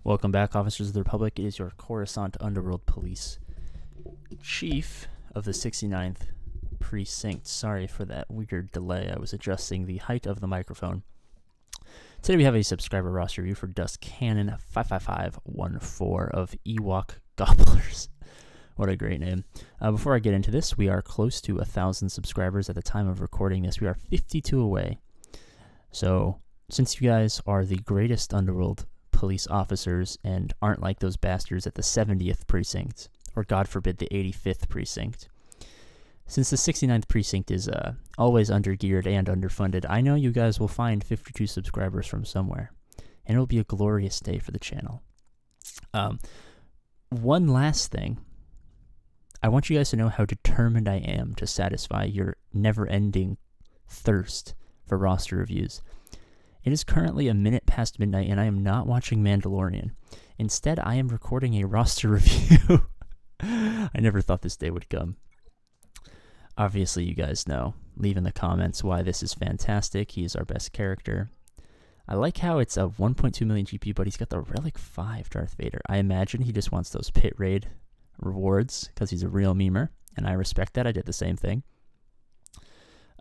Welcome back, officers of the Republic. It is your Coruscant Underworld Police Chief of the 69th Precinct. Sorry for that weird delay. I was adjusting the height of the microphone. Today we have a subscriber roster review for DuskCannon55514 of Ewok Gobblers. What a great name. Before I get into this, we are close to 1,000 subscribers at the time of recording this. We are 52 away. So, since you guys are the greatest Underworld police officers and aren't like those bastards at the 70th precinct, or God forbid the 85th precinct, since the 69th precinct is always undergeared and underfunded, I know you guys will find 52 subscribers from somewhere, and it'll be a glorious day for the channel. One last thing. I want you guys to know how determined I am to satisfy your never-ending thirst for roster reviews. It is currently a minute past midnight, and I am not watching Mandalorian. Instead, I am recording a roster review. I never thought this day would come. Obviously, you guys know. Leave in the comments why this is fantastic. He is our best character. I like how it's a 1.2 million GP, but he's got the Relic 5 Darth Vader. I imagine he just wants those pit raid rewards because he's a real memer, and I respect that. I did the same thing.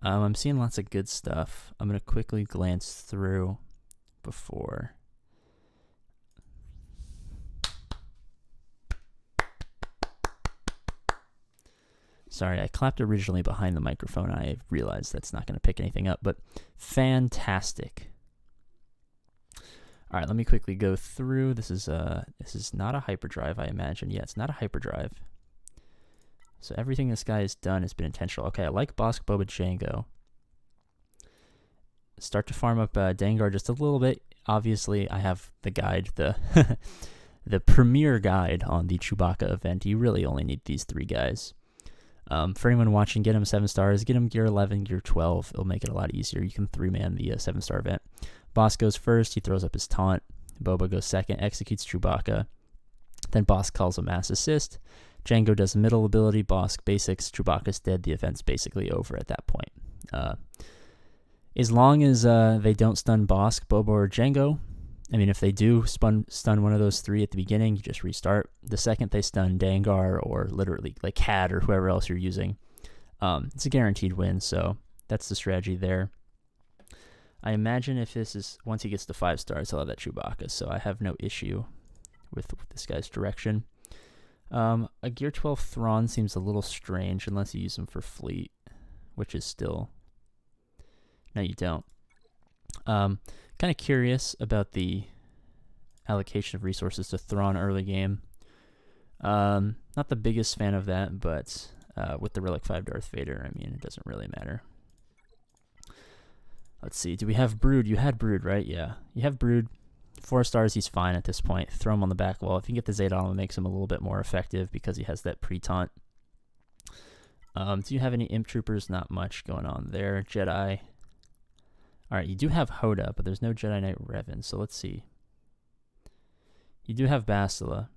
I'm seeing lots of good stuff. I'm going to quickly glance through before. Sorry, I clapped originally behind the microphone. I realized that's not going to pick anything up, but fantastic. All right, let me quickly go through. This is not a hyperdrive, I imagine. Yeah, it's not a hyperdrive. So everything this guy has done has been intentional. Okay, I like Bosk, Boba, Jango. Start to farm up Dengar just a little bit. Obviously, I have the guide, the the premier guide on the Chewbacca event. You really only need these three guys. For anyone watching, get him 7 stars. Get him gear 11, gear 12. It'll make it a lot easier. You can 3-man the 7-star event. Bosk goes first. He throws up his taunt. Boba goes second, executes Chewbacca. Then Bosk calls a mass assist. Jango does middle ability, Bosk basics, Chewbacca's dead. The event's basically over at that point. As long as they don't stun Bosk, Boba, or Jango, I mean, if they do stun one of those three at the beginning, you just restart. The second they stun Dengar or literally like Cad or whoever else you're using, it's a guaranteed win. So that's the strategy there. I imagine if this is, once he gets to 5 stars, he'll have that Chewbacca. So I have no issue with this guy's direction. A gear 12 Thrawn seems a little strange unless you use him for fleet, which is still... No, you don't. Kind of curious about the allocation of resources to Thrawn early game. Not the biggest fan of that, but with the Relic 5 Darth Vader, I mean, it doesn't really matter. Let's see. Do we have Brood? You had Brood, right? Yeah. You have Brood. 4 stars, he's fine at this point. Throw him on the back wall. If you can get the Zeta on him, it makes him a little bit more effective because he has that pre-taunt. Do you have any Imp Troopers? Not much going on there. Jedi. Alright, you do have Hoda, but there's no Jedi Knight Revan, so let's see. You do have Bastila,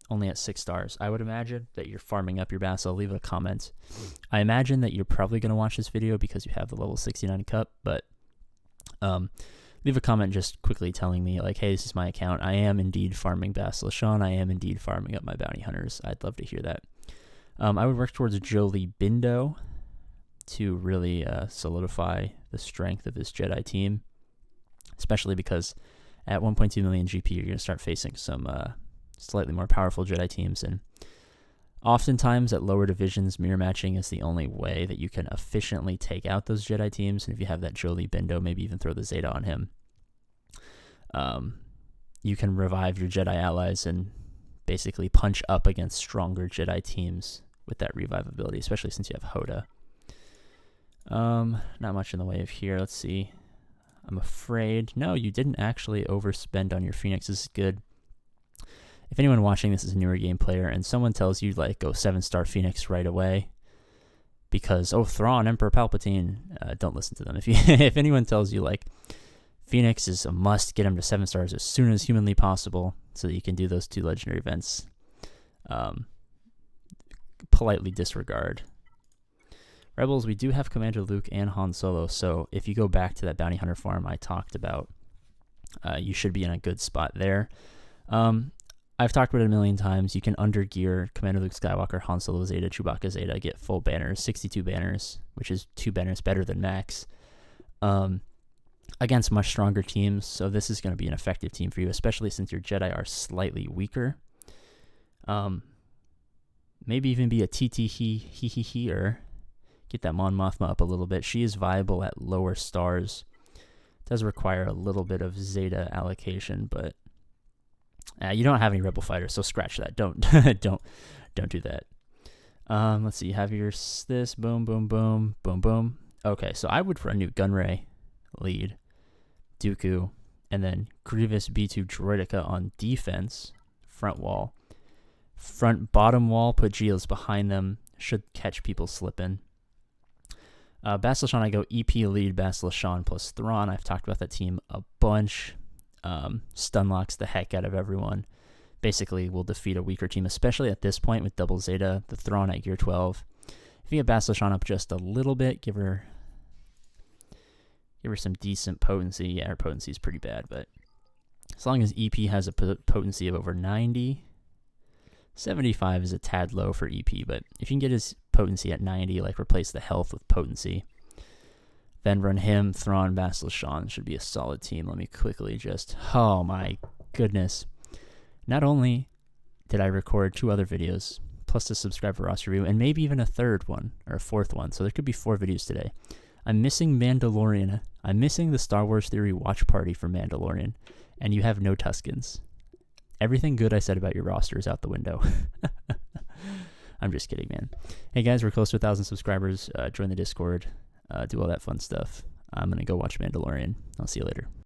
only at 6 stars. I would imagine that you're farming up your Bastila. Leave a comment. I imagine that you're probably going to watch this video because you have the level 69 cup, but... leave a comment just quickly telling me, like, hey, this is my account. I am indeed farming Bastila Shan. I am indeed farming up my bounty hunters. I'd love to hear that. I would work towards Jolie Bindo to really solidify the strength of this Jedi team, especially because at 1.2 million GP, you're going to start facing some slightly more powerful Jedi teams, and oftentimes at lower divisions, mirror matching is the only way that you can efficiently take out those Jedi teams. And if you have that Jolie Bindo, maybe even throw the Zeta on him, you can revive your Jedi allies and basically punch up against stronger Jedi teams with that revive ability, especially since you have Hoda. Not much in the way of here. Let's see. I'm afraid. No, you didn't actually overspend on your Phoenix. This is good. If anyone watching this is a newer game player and someone tells you, like, go 7-star Phoenix right away because, oh, Thrawn, Emperor Palpatine, don't listen to them. If anyone tells you, like, Phoenix is a must, get him to 7 stars as soon as humanly possible so that you can do those 2 legendary events, politely disregard. Rebels, we do have Commander Luke and Han Solo, so if you go back to that bounty hunter farm I talked about, you should be in a good spot there. I've talked about it a million times. You can undergear Commander Luke Skywalker, Han Solo Zeta, Chewbacca Zeta, get full banners, 62 banners, which is 2 banners better than max, against much stronger teams. So this is going to be an effective team for you, especially since your Jedi are slightly weaker. Maybe even be a TT or get that Mon Mothma up a little bit. She is viable at lower stars. Does require a little bit of Zeta allocation, but you don't have any Rebel fighters, so scratch that. Don't don't do that. Let's see. Have your this boom boom boom boom boom. Okay, so I would run you Gunray lead, Dooku, and then Grievous B2 Droideka on defense, front wall. Front bottom wall, put Geos behind them. Should catch people slipping. Bastila Shan, I go EP lead, Bastila Shan plus Thrawn. I've talked about that team a bunch. Stun locks the heck out of everyone. Basically, will defeat a weaker team, especially at this point with double Zeta, the Thrawn at gear 12. If you get Bastila Shan up just a little bit, give her some decent potency. Yeah, her potency is pretty bad, but as long as EP has a potency of over 90, 75 is a tad low for EP, but if you can get his potency at 90, like replace the health with potency, then run him, Thrawn, Bastila Shan, should be a solid team. Let me quickly just, oh my goodness. Not only did I record 2 other videos, plus the subscriber roster review, and maybe even a 3rd one, or a 4th one, so there could be 4 videos today. I'm missing Mandalorian. I'm missing the Star Wars Theory watch party for Mandalorian, and you have no Tuskens. Everything good I said about your roster is out the window. I'm just kidding, man. Hey guys, we're close to 1,000 subscribers. Join the Discord. Do all that fun stuff. I'm going to go watch Mandalorian. I'll see you later.